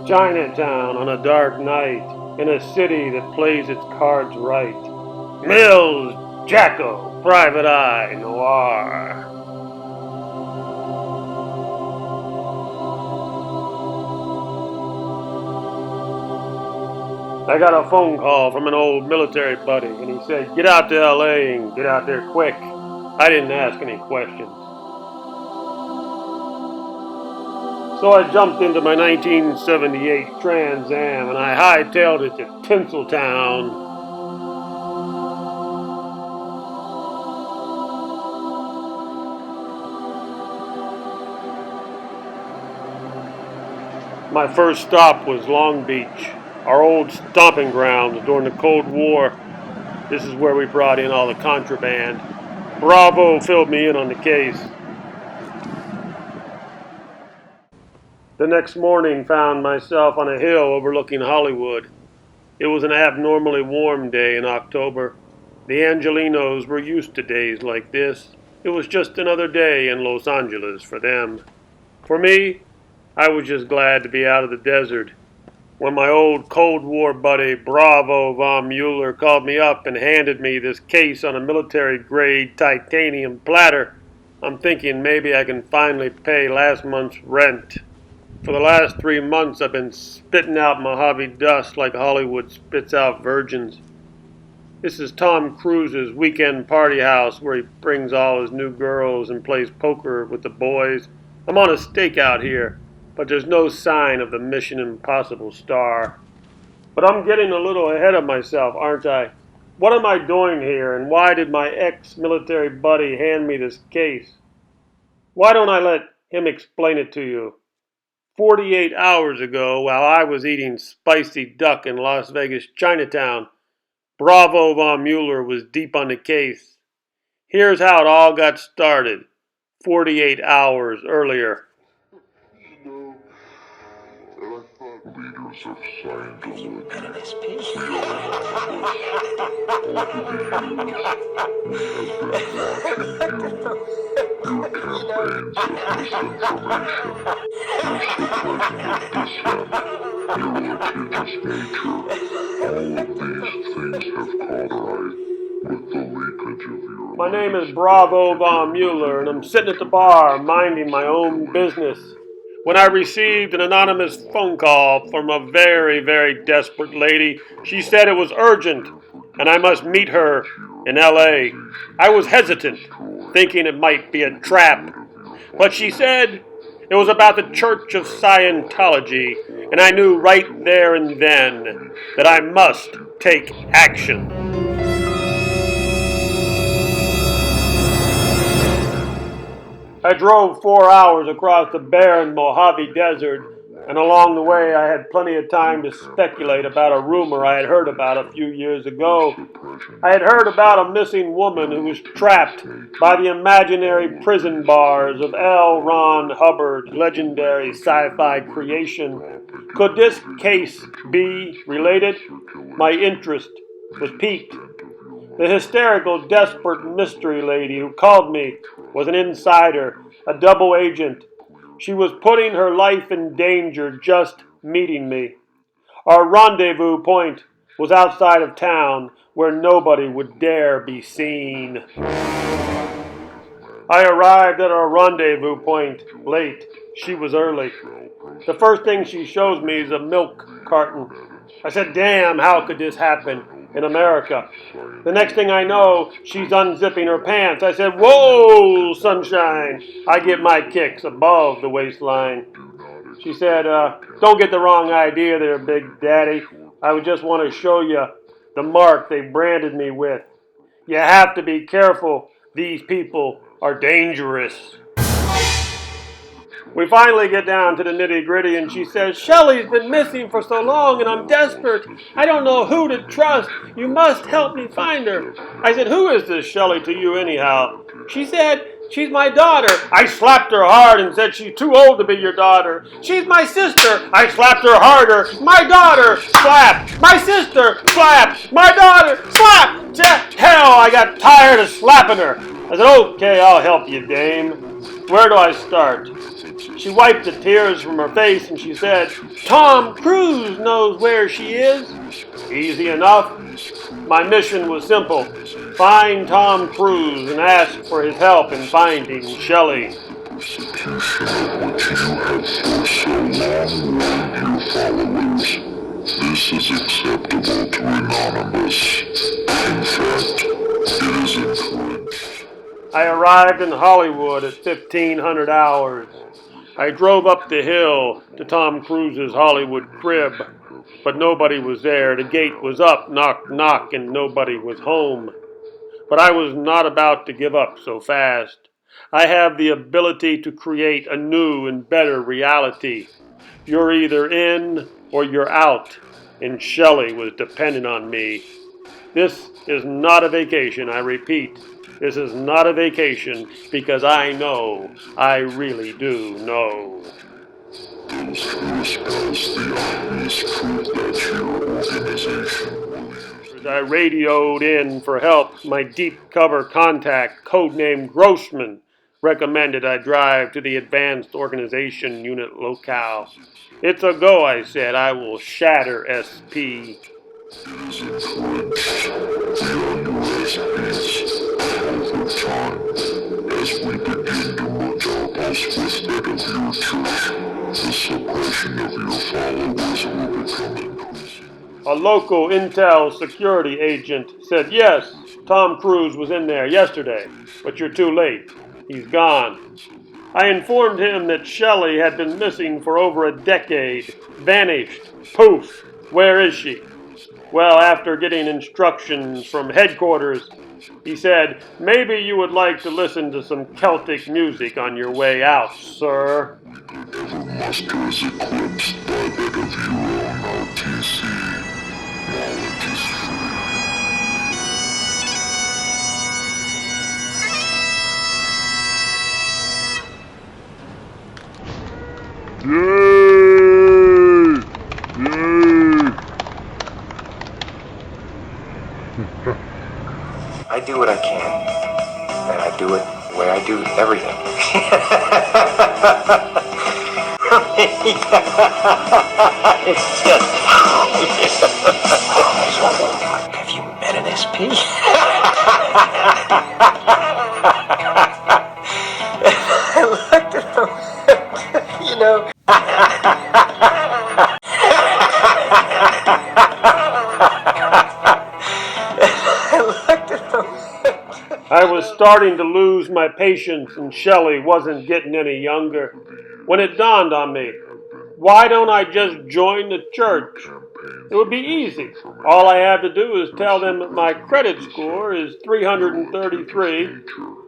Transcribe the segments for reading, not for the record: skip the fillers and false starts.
Chinatown on a dark night, in a city that plays its cards right. Mills, Jacko, Private Eye, Noir. I got a phone call from an old military buddy, and he said, "Get out to LA and get out there quick." I didn't ask any questions. So I jumped into my 1978 Trans Am and I hightailed it to Tinseltown. My first stop was Long Beach, our old stomping grounds during the Cold War. This is where we brought in all the contraband. Bravo filled me in on the case. The next morning found myself on a hill overlooking Hollywood. It was an abnormally warm day in October. The Angelinos were used to days like this. It was just another day in Los Angeles for them. For me, I was just glad to be out of the desert. When my old Cold War buddy Bravo von Mueller called me up and handed me this case on a military-grade titanium platter, I'm thinking maybe I can finally pay last month's rent. For the last 3 months, I've been spitting out Mojave dust like Hollywood spits out virgins. This is Tom Cruise's weekend party house where he brings all his new girls and plays poker with the boys. I'm on a stakeout here, but there's no sign of the Mission Impossible star. But I'm getting a little ahead of myself, aren't I? What am I doing here, and why did my ex-military buddy hand me this case? Why don't I let him explain it to you? 48 hours ago, while I was eating spicy duck in Las Vegas Chinatown, Bravo von Mueller was deep on the case. Here's how it all got started, 48 hours earlier. Leaders of Scientology, we are not this. Over the years, My name is Bravo von Mueller, and I'm sitting at the bar minding my own business when I received an anonymous phone call from a very, very desperate lady. She said it was urgent, and I must meet her in L.A. I was hesitant, thinking it might be a trap, but she said it was about the Church of Scientology, and I knew right there and then that I must take action. I drove 4 hours across the barren Mojave Desert, and along the way I had plenty of time to speculate about a rumor I had heard about a few years ago. I had heard about a missing woman who was trapped by the imaginary prison bars of L. Ron Hubbard's legendary sci-fi creation. Could this case be related? My interest was piqued. The hysterical, desperate mystery lady who called me was an insider, a double agent. She was putting her life in danger just meeting me. Our rendezvous point was outside of town where nobody would dare be seen. I arrived at our rendezvous point late. She was early. The first thing she shows me is a milk carton. I said, "Damn, how could this happen in America?" The next thing I know, she's unzipping her pants. I said, "Whoa, sunshine." I get my kicks above the waistline. She said, "Don't get the wrong idea there, Big Daddy. I would just want to show you the mark they branded me with. You have to be careful. These people are dangerous." We finally get down to the nitty-gritty, and she says, "Shelly's been missing for so long, and I'm desperate. I don't know who to trust. You must help me find her." I said, "Who is this Shelly to you anyhow?" She said, "She's my daughter." I slapped her hard and said, "She's too old to be your daughter." "She's my sister." I slapped her harder. "My daughter." Slap. "My sister." Slap. "My daughter." Slap. Hell, I got tired of slapping her. I said, "Okay, I'll help you, dame. Where do I start?" She wiped the tears from her face and she said, "Tom Cruise knows where she is." Easy enough. My mission was simple. Find Tom Cruise and ask for his help in finding Shelly. Persecution of which you have for so long warned your followers. This is acceptable to Anonymous. In fact, it is encouraged. I arrived in Hollywood at 1500 hours. I drove up the hill to Tom Cruise's Hollywood crib, but nobody was there. The gate was up, knock, knock, and nobody was home. But I was not about to give up so fast. I have the ability to create a new and better reality. You're either in or you're out, and Shelly was dependent on me. This is not a vacation, I repeat. This is not a vacation because I know, I really do know. Those who espouse the obvious truth that your organization will use. As I radioed in for help, my deep cover contact, codenamed Grossman, recommended I drive to the Advanced Organization Unit locale. "It's a go," I said. "I will shatter SP." It is encouraged beyond your SPs over time as we begin to merge our pulse with that of your church. The suppression of your followers will become increasing. A local intel security agent said, "Yes, Tom Cruise was in there yesterday, but you're too late. He's gone." I informed him that Shelly had been missing for over a decade. Vanished. Poof. Where is she? Well, after getting instructions from headquarters, he said, "Maybe you would like to listen to some Celtic music on your way out, sir." Ever muster is eclipsed by that of your own RTC. Knowledge is free. Yay! Yay! I do what I can, and I do it the way I do everything. It's just... Have you met an SP? I looked at him, you know... I was starting to lose my patience, and Shelly wasn't getting any younger. When it dawned on me, why don't I just join the church? It would be easy. All I have to do is tell them that my credit score is 333,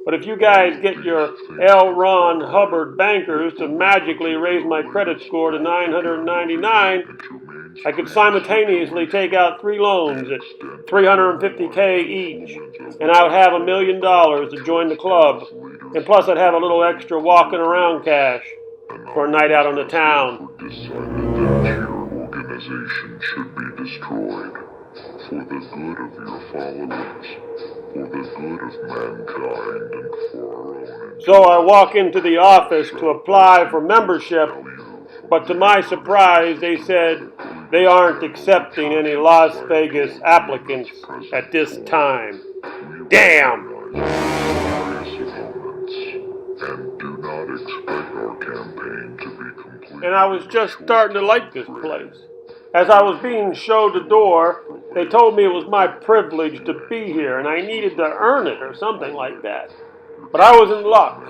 but if you guys get your L. Ron Hubbard bankers to magically raise my credit score to 999, I could simultaneously take out 3 loans at $350K each, and I would have $1 million to join the club, and plus I'd have a little extra walking around cash for a night out on the town. Decided that your organization should be destroyed for the good of your followers, for the good of mankind, and for our own. So I walk into the office to apply for membership, but to my surprise they said they aren't accepting any Las Vegas applicants at this time. Damn! And do not expect our campaign to be complete. And I was just starting to like this place. As I was being showed the door, they told me it was my privilege to be here and I needed to earn it or something like that. But I was in luck.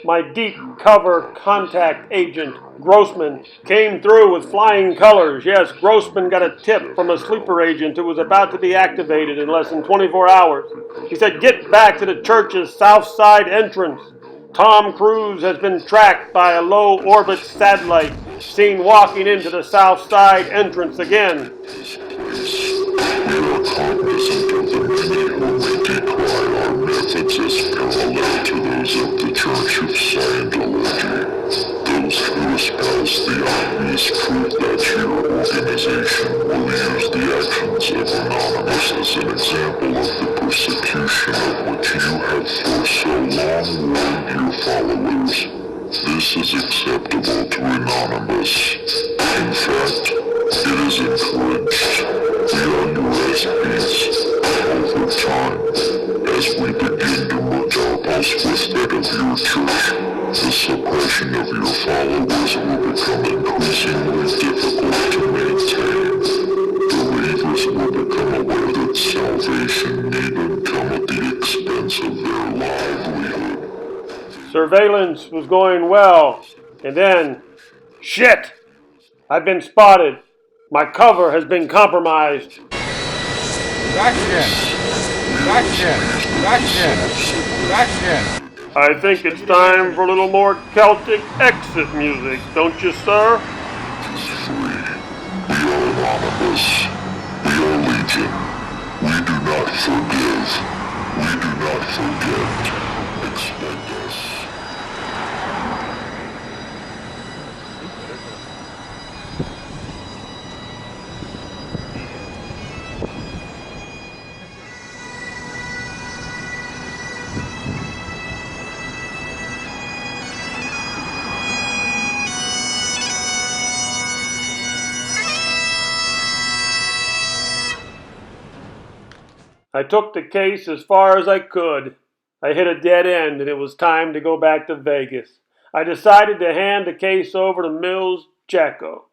My deep cover contact agent, Grossman, came through with flying colors. Yes, Grossman got a tip from a sleeper agent who was about to be activated in less than 24 hours. He said, "Get back to the church's south side entrance. Tom Cruise has been tracked by a low-orbit satellite, seen walking into the south side entrance again." We are cognizant of the many who may decry our methods as parallel to those of the Church of Scientology. Those who espouse the obvious truth that your organization will use the actions of Anonymous as an example of the persecution of which you have for so long warned your followers. This is acceptable to Anonymous. In fact, it is encouraged. We are your SPs. Over time, as we begin to merge our pulse with that of your church, the suppression of your followers will become increasingly difficult to maintain. Believers will become aware that salvation needn't come at the expense of their livelihood. Surveillance was going well, and then, shit! I've been spotted. My cover has been compromised. I think it's time for a little more Celtic exit music, don't you, sir? We are Anonymous. We are Legion. We do not forgive. We do not forget. Expect us. I took the case as far as I could. I hit a dead end and it was time to go back to Vegas. I decided to hand the case over to Mills Jacko.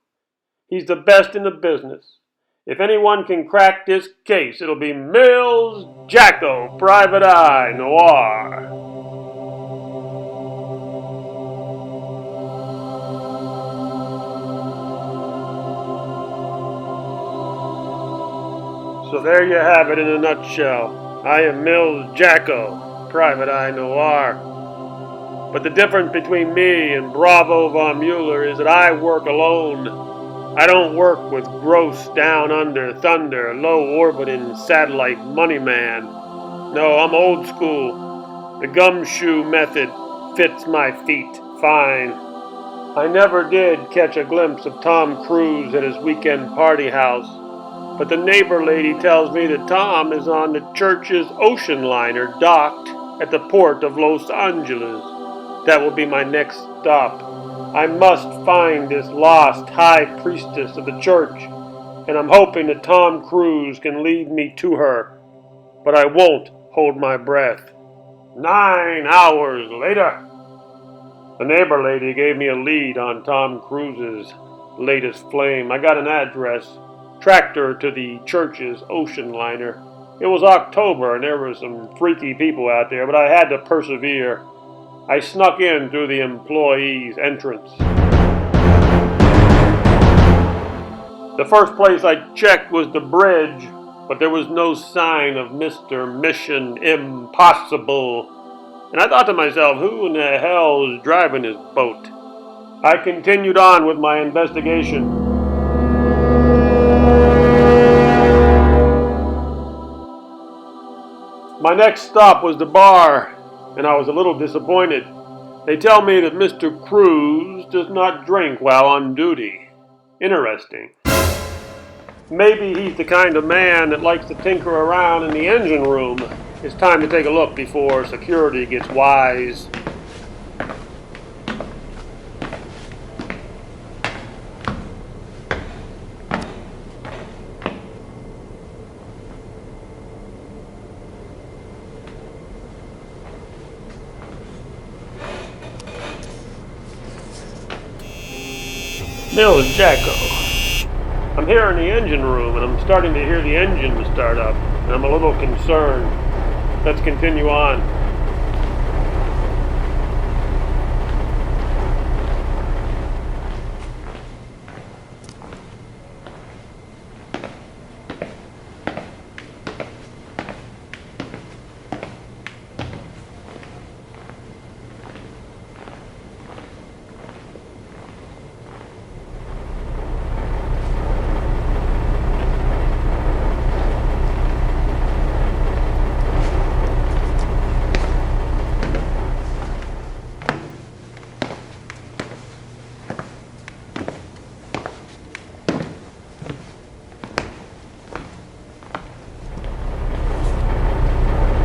He's the best in the business. If anyone can crack this case, it'll be Mills Jacko, Private Eye, Noir. So there you have it in a nutshell. I am Mills Jacko, Private Eye Noir. But the difference between me and Bravo von Mueller is that I work alone. I don't work with gross down under thunder, low orbiting satellite money man. No, I'm old school. The gumshoe method fits my feet fine. I never did catch a glimpse of Tom Cruise at his weekend party house. But the neighbor lady tells me that Tom is on the church's ocean liner docked at the port of Los Angeles. That will be my next stop. I must find this lost high priestess of the church, and I'm hoping that Tom Cruise can lead me to her. But I won't hold my breath. 9 hours later. The neighbor lady gave me a lead on Tom Cruise's latest flame. I got an address. Tracked her to the church's ocean liner. It was October and there were some freaky people out there, but I had to persevere. I snuck in through the employee's entrance. The first place I checked was the bridge, but there was no sign of Mr. Mission Impossible. And I thought to myself, who in the hell is driving this boat? I continued on with my investigation. My next stop was the bar, and I was a little disappointed. They tell me that Mr. Cruise does not drink while on duty. Interesting. Maybe he's the kind of man that likes to tinker around in the engine room. It's time to take a look before security gets wise. Mills Jacko. I'm here in the engine room and I'm starting to hear the engine start up, and I'm a little concerned. Let's continue on.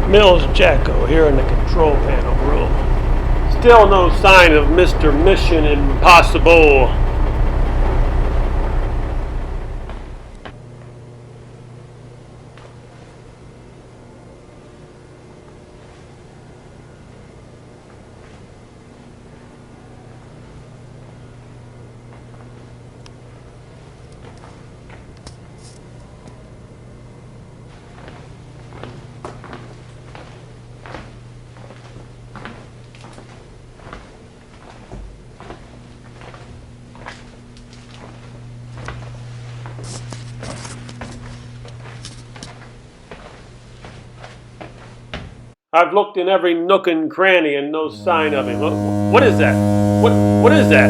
Mills Jacko here in the control panel room. Still no sign of Mr. Mission Impossible. I've looked in every nook and cranny and no sign of him. What is that? What is that?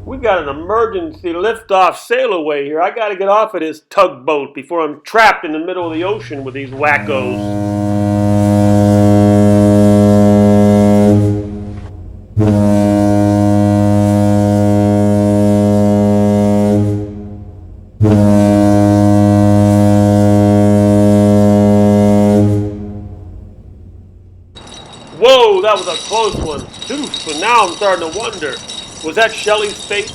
We got an emergency liftoff sail away here. I gotta get off of this tugboat before I'm trapped in the middle of the ocean with these wackos. Whoa, that was a close one. Oof, but now I'm starting to wonder. Was that Shelly's fate?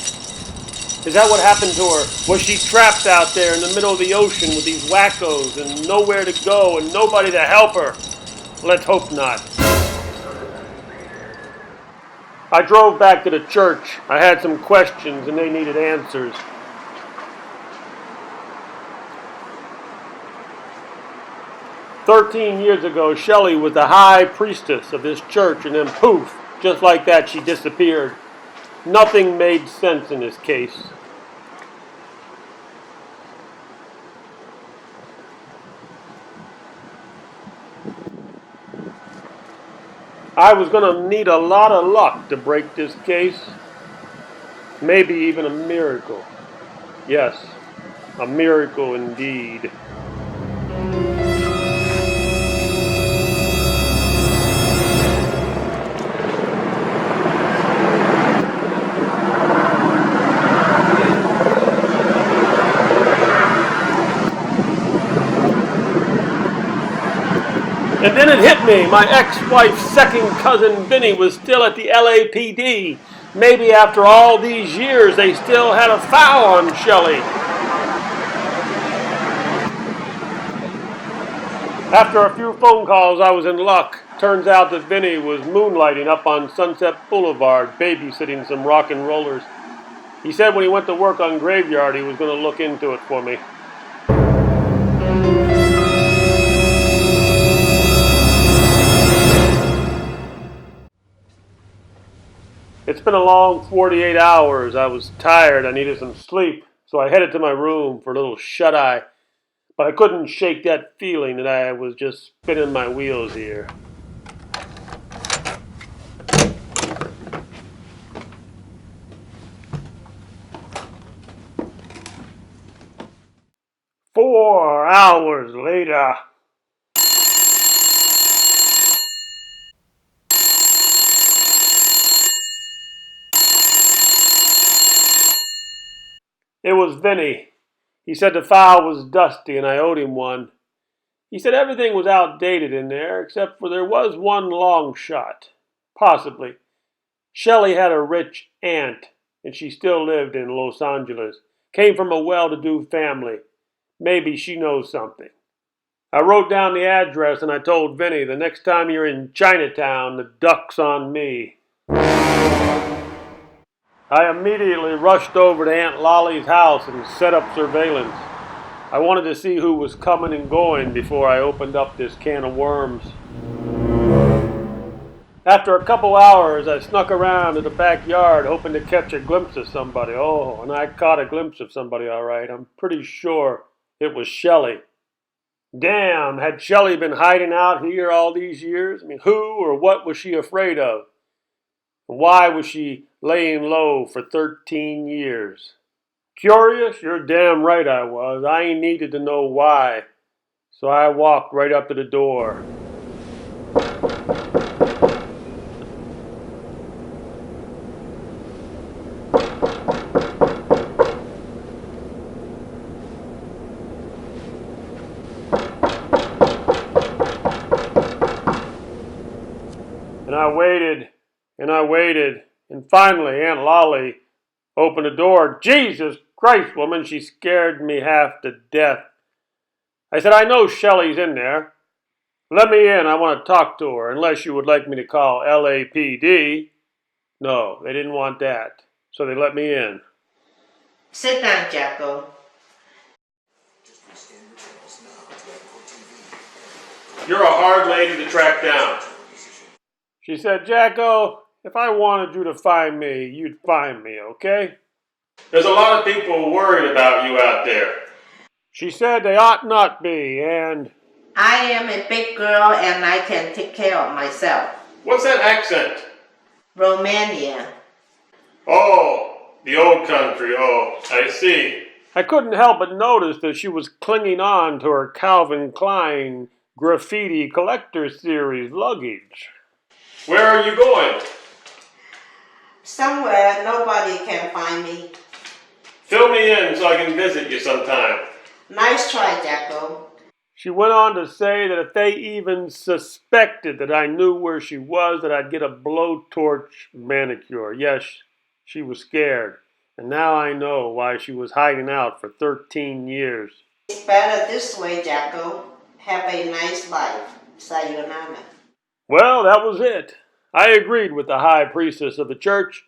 Is that what happened to her? Was she trapped out there in the middle of the ocean with these wackos and nowhere to go and nobody to help her? Let's hope not. I drove back to the church. I had some questions and they needed answers. "13 years ago, Shelly was the high priestess of this church, and then poof, just like that, she disappeared. Nothing made sense in this case. I was going to need a lot of luck to break this case. Maybe even a miracle. Yes, a miracle indeed." And then it hit me. My ex-wife's second cousin Vinny was still at the LAPD. Maybe after all these years, they still had a foul on Shelly. After a few phone calls, I was in luck. Turns out that Vinny was moonlighting up on Sunset Boulevard, babysitting some rock and rollers. He said when he went to work on Graveyard, he was going to look into it for me. It's been a long 48 hours. I was tired. I needed some sleep. So I headed to my room for a little shut-eye. But I couldn't shake that feeling that I was just spinning my wheels here. Four hours later. It was Vinny. He said the file was dusty and I owed him one. He said everything was outdated in there, except for there was one long shot. Possibly. Shelly had a rich aunt, and she still lived in Los Angeles. Came from a well-to-do family. Maybe she knows something. I wrote down the address and I told Vinny, the next time you're in Chinatown, the duck's on me. I immediately rushed over to Aunt Lolly's house and set up surveillance. I wanted to see who was coming and going before I opened up this can of worms. After a couple hours, I snuck around to the backyard hoping to catch a glimpse of somebody. Oh, and I caught a glimpse of somebody all right. I'm pretty sure it was Shelly. Damn, had Shelly been hiding out here all these years? I mean, who or what was she afraid of? And why was she laying low for 13 years? Curious? You're damn right I was. I ain't needed to know why. So I walked right up to the door. I waited, and I waited, and finally Aunt Lolly opened the door. Jesus Christ, woman, she scared me half to death. I said, I know Shelly's in there. Let me in, I want to talk to her, unless you would like me to call LAPD. No, they didn't want that, so they let me in. Sit down, Jacko. You're a hard lady to track down. She said, Jacko, if I wanted you to find me, you'd find me, okay? There's a lot of people worried about you out there. She said they ought not be, and... I am a big girl and I can take care of myself. What's that accent? Romania. Oh, the old country, oh, I see. I couldn't help but notice that she was clinging on to her Calvin Klein Graffiti Collector Series luggage. Where are you going? Somewhere nobody can find me. Fill me in so I can visit you sometime. Nice try, Jacko. She went on to say that if they even suspected that I knew where she was, that I'd get a blowtorch manicure. Yes, she was scared. And now I know why she was hiding out for 13 years. It's better this way, Jacko. Have a nice life. Sayonara. Well, that was it. I agreed with the high priestess of the church.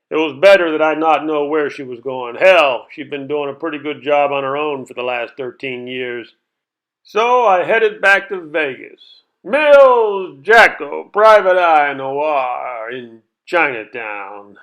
It was better that I not know where she was going. Hell, she'd been doing a pretty good job on her own for the last 13 years. So I headed back to Vegas. Mills Jacko, Private Eye Noir in Chinatown.